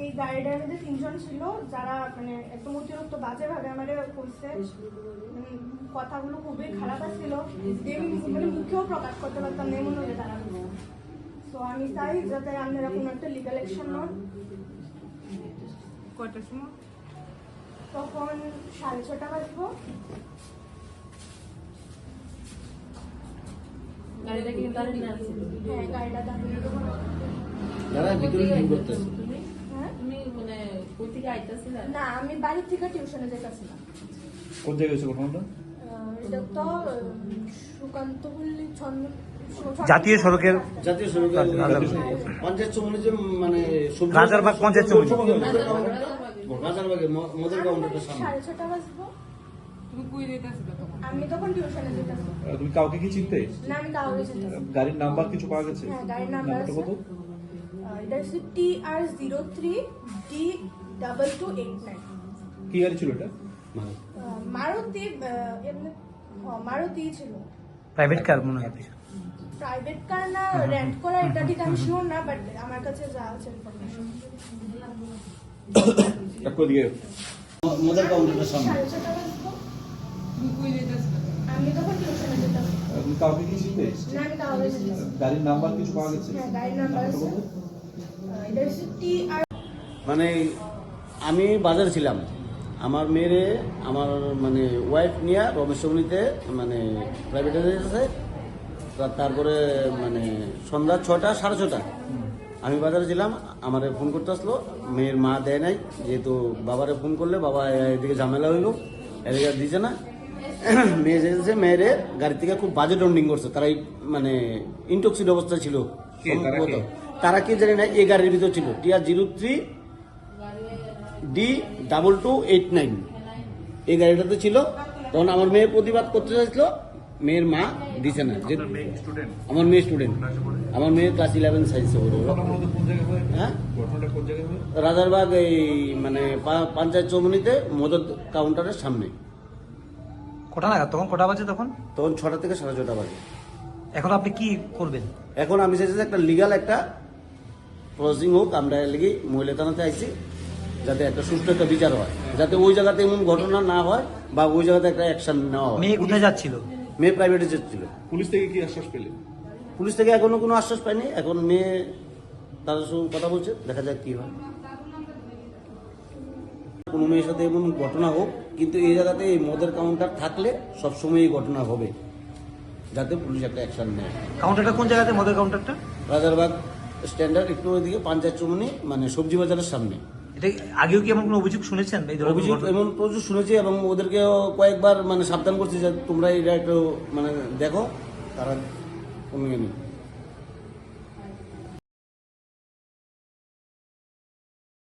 এই গাড়িটার মধ্যে 3 জন ছিল যারা মানে একদম অতিরিক্ত বাজে ভাবে আমাদের করছে, কথাগুলো খুবই খারাপ ছিল, মানে মুখেও প্রকাশ করতে পারতাম না এমন হয়ে দাঁড়ানো। তো আমি চাই যাতে আপনারা কোনো একটা লিগাল অ্যাকশন নেন। কয়টার সময়? তখন 6:30 বাজবো। গাড়িটা কি দাঁড়িয়ে আছে? হ্যাঁ, গাড়িটা দাঁড়িয়ে দেবো। দাদা ভিতরে কি করতেছে? হ্যাঁ, তুমি মানে কোথা থেকে আইতাছিলা? না আমি বাড়ি থেকে টিউশনে যেতেছিলাম। কোন জায়গায় হয়েছে ঘটনাটা? এটা তো সুকান্তপল্লী জাতীয় সড়কের পঞ্চায়েত চৌমনি যে মানে রাজারবাগ পঞ্চায়েত চৌমনি। রাজারবাগে মদের কাউন্টারটার সামনে 6:30 বাজবো। তুমি কই যেতেছিলা তখন? আমি তখন টিউশনে যেতেছিলাম। তুমি কাউকে কি চিনতে? না, আমি কাউকে চিনতাম না। গাড়ির নাম্বার কিছু পাওয়া গেছে? হ্যাঁ, গাড়ির নাম্বার নাম্বারটা আছে। কত? এটা হচ্ছে TR03D2289। কি গাড়ি ছিল এটা? মারুতি, এমনি মারুতি ছিল। প্রাইভেট কার মনে হয়। প্রাইভেট কার না রেন্ট করা এটা ঠিক আমি শিওর না, বাট আমার কাছে যা আছে ইনফরমেশন। মদের কাউন্টারটার সামনে 6:30 বাজবো। তুমি কই যেতেছিলা? আমি তখন টিউশনে যেতাম। তুমি কাউকে কি চিনতে? না, আমি কাউকে চিনতাম না। গাড়ির নাম্বার কিছু পাওয়া গেছে? হ্যাঁ, গাড়ির নাম্বার আছে। কত? এটা হচ্ছে TR। মানে আমি বাজারে ছিলাম, আমার মেয়েরে আমার মানে ওয়াইফ নিয়ে রমেশ চৌমনিতে মানে প্রাইভেটে আছে। তারপরে মানে সন্ধ্যা 6টা 6:30 আমি বাজারে ছিলাম, আমার ফোন করতে আসলো, মেয়ের মা দেয় নাই, যেহেতু বাবারে ফোন করলে বাবা এদিকে ঝামেলা হইল, এদিকে দিচ্ছে না। মেয়ে যেতেছে, মেয়েরে গাড়ি থেকে খুব বাজে ডন্ডিং করছে, তারা মানে ইনটক্সিড অবস্থায় ছিল সম্ভবত। তারা কি জানি না, এই গাড়ির ভিতর ছিল TR03D2289 এই গাড়িটাতে ছিল। তখন আমার মেয়ে প্রতিবাদ করতে চাইছিল, মেয়ের মা দিছে না। আমার মেয়ে স্টুডেন্ট, আমার মেয়ে ক্লাস 11 সাইন্সে পড়ে। হ্যাঁ, রাজারবাগ এই মানে পঞ্চায়েত চৌমনিতে মদত কাউন্টারের সামনে। কটা নাগাদ তখন? কটা বাজে তখন? তখন 6টা থেকে 6:30 বাজে। এখন আপনি কি করবেন? এখন আমি চাইছি একটা লিগাল একটা প্রসিং হোক, আমরা লেগে মহিলা থানাতে আইছি, যাতে একটা সুষ্ঠু একটা বিচার হয়, যাতে ওই জায়গাতে এমন ঘটনা না হয় বা ওই জায়গাতে একটা অ্যাকশন নেওয়া হয়। মেয়ে কোথায় যাচ্ছিল? মেয়ে প্রাইভেটে যাচ্ছিল। পুলিশ থেকে কি আশ্বাস পেলে? পুলিশ থেকে এখনো কোনো আশ্বাস পাইনি। এখন মেয়ে তাদের সঙ্গে কথা বলছে, দেখা যাক কি হয়। কোনো মেয়ের সাথে এমন ঘটনা হোক, কিন্তু এই জায়গাতে এই মদের কাউন্টার থাকলে সবসময় এই ঘটনা হবে, যাতে পুলিশ একটা অ্যাকশন নেয়। কাউন্টারটা কোন জায়গাতে? মদের কাউন্টারটা রাজারবাগ স্ট্যান্ডার্ড একটু ওইদিকে পঞ্চায়েত চৌমনি মানে সবজি বাজারের সামনে। এটা আগেও কি এমন কোনো অভিযোগ শুনেছেন? এই ধরনের অভিযোগ ঘটনা? এমন প্রচুর শুনেছি এবং ওদেরকেও কয়েকবার মানে সাবধান করছি যে তোমরা এটা একটু মানে দেখো, তারা কমে